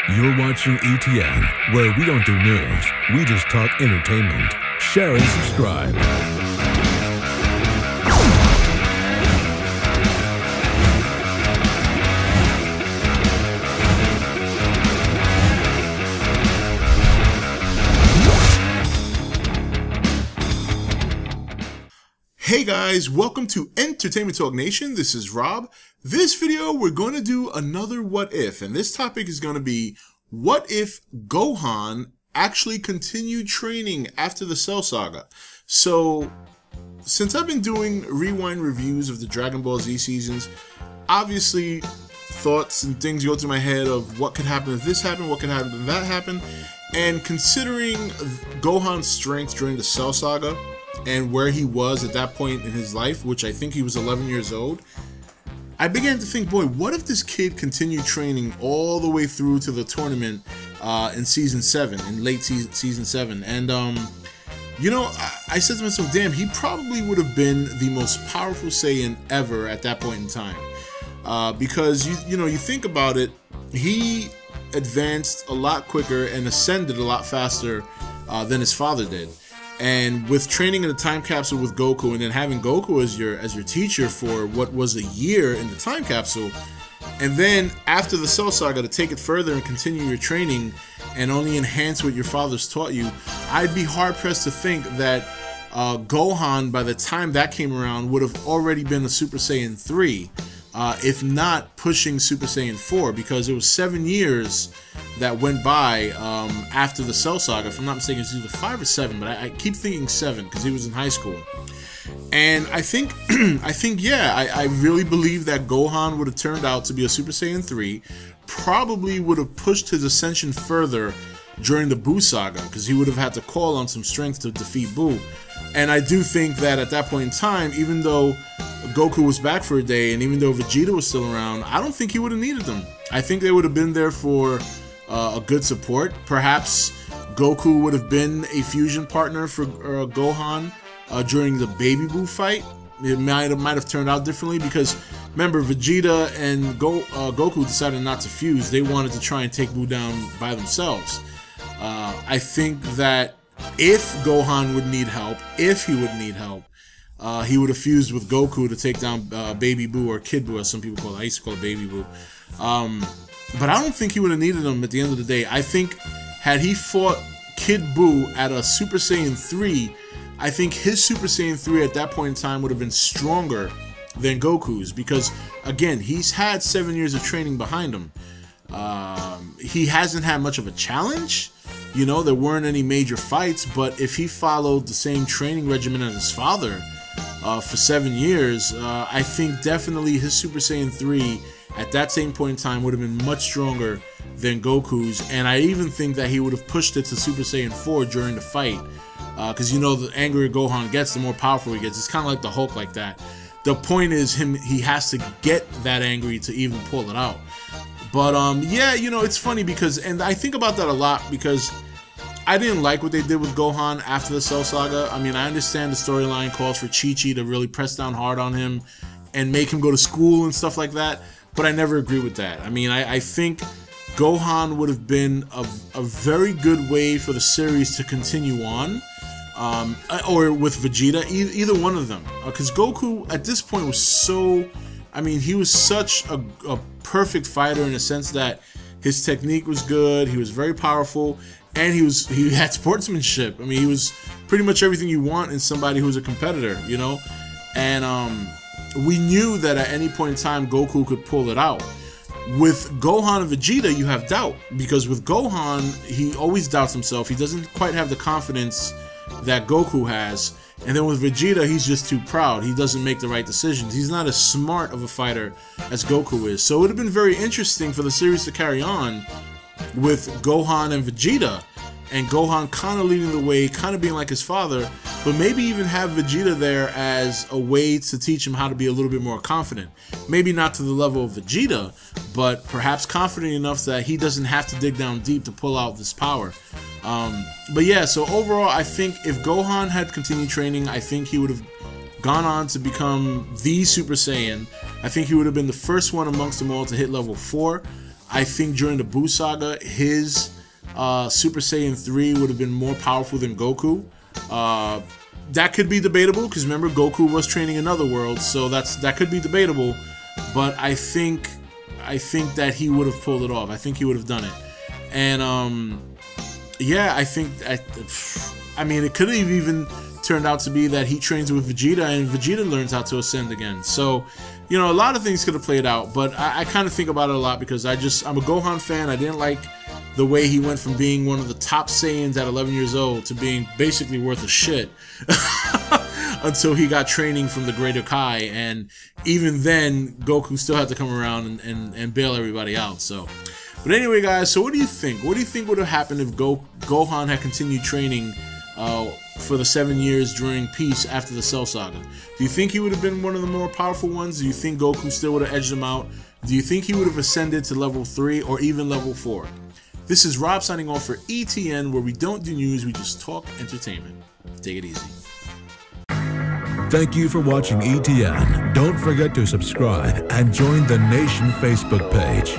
You're watching E.T.N, where we don't do news, we just talk entertainment. Share and subscribe. Hey guys, welcome to Entertainment Talk Nation. This is Rob. This video, we're going to do another what if, and this topic is going to be, what if Gohan actually continued training after the Cell Saga? So, since I've been doing rewind reviews of the Dragon Ball Z seasons, obviously thoughts and things go through my head of what could happen if this happened, what could happen if that happened, and considering Gohan's strength during the Cell Saga, and where he was at that point in his life, which I think he was 11 years old, I began to think, boy, what if this kid continued training all the way through to the tournament in Season 7, in late Season 7, and, you know, I said to myself, damn, he probably would have been the most powerful Saiyan ever at that point in time, because, you know, you think about it, he advanced a lot quicker and ascended a lot faster than his father did. And with training in a time capsule with Goku, and then having Goku as your teacher for what was a year in the time capsule, and then after the Cell Saga to take it further and continue your training and only enhance what your father's taught you, I'd be hard pressed to think that Gohan, by the time that came around, would have already been a Super Saiyan 3, if not pushing Super Saiyan 4, because it was 7 years that went by after the Cell Saga. If I'm not mistaken, it's either 5 or 7, but I keep thinking 7 because he was in high school. And I think, yeah, I really believe that Gohan would have turned out to be a Super Saiyan 3, probably would have pushed his ascension further during the Buu Saga, because he would have had to call on some strength to defeat Buu. And I do think that at that point in time, even though Goku was back for a day, and even though Vegeta was still around, I don't think he would have needed them. I think they would have been there for a good support. Perhaps Goku would have been a fusion partner for Gohan during the Baby Buu fight. It might have turned out differently, because remember, Vegeta and Goku decided not to fuse. They wanted to try and take Buu down by themselves. I think that if Gohan would need help, he would have fused with Goku to take down Baby Buu, or Kid Buu as some people call it. I used to call it Baby Buu. But I don't think he would have needed him at the end of the day. I think had he fought Kid Buu at a Super Saiyan 3, I think his Super Saiyan 3 at that point in time would have been stronger than Goku's, because, again, he's had 7 years of training behind him. He hasn't had much of a challenge. You know, there weren't any major fights, but if he followed the same training regimen as his father for 7 years, I think definitely his Super Saiyan 3 at that same point in time would have been much stronger than Goku's, and I even think that he would have pushed it to Super Saiyan 4 during the fight, because, you know, the angrier Gohan gets, the more powerful he gets. It's kind of like the Hulk like that. The point is he has to get that angry to even pull it out. But, yeah, you know, it's funny because, and I think about that a lot, because I didn't like what they did with Gohan after the Cell Saga. I mean, I understand the storyline calls for Chi-Chi to really press down hard on him and make him go to school and stuff like that, but I never agree with that. I mean, I think Gohan would have been a very good way for the series to continue on, or with Vegeta, either one of them. Because Goku, at this point, was so... I mean, he was such a perfect fighter in the sense that his technique was good, he was very powerful, and he had sportsmanship. I mean, he was pretty much everything you want in somebody who's a competitor, you know? And we knew that at any point in time, Goku could pull it out. With Gohan and Vegeta, you have doubt, because with Gohan, he always doubts himself. He doesn't quite have the confidence that Goku has. And then with Vegeta, he's just too proud. He doesn't make the right decisions. He's not as smart of a fighter as Goku is. So it would have been very interesting for the series to carry on with Gohan and Vegeta, and Gohan kind of leading the way, kind of being like his father, but maybe even have Vegeta there as a way to teach him how to be a little bit more confident. Maybe not to the level of Vegeta, but perhaps confident enough that he doesn't have to dig down deep to pull out this power. But yeah, so overall, I think if Gohan had continued training, I think he would have gone on to become the Super Saiyan. I think he would have been the first one amongst them all to hit level 4. I think during the Buu Saga, his Super Saiyan 3 would have been more powerful than Goku. That could be debatable, because remember, Goku was training in other worlds, so that could be debatable. But I think that he would have pulled it off. I think he would have done it. And yeah, I mean, it could have even turned out to be that he trains with Vegeta and Vegeta learns how to ascend again. So, you know, a lot of things could have played out, but I kind of think about it a lot because I'm a Gohan fan. I didn't like the way he went from being one of the top Saiyans at 11 years old to being basically worth a shit until he got training from the Greater Kai, and even then Goku still had to come around and bail everybody out. So, but anyway, guys, so what do you think? What do you think would have happened if Gohan had continued training for the 7 years during peace after the Cell Saga? Do you think he would have been one of the more powerful ones? Do you think Goku still would have edged him out? Do you think he would have ascended to level 3 or even level 4? This is Rob signing off for E.T.N, where we don't do news, we just talk entertainment. Take it easy. Thank you for watching E.T.N. Don't forget to subscribe and join the Nation Facebook page.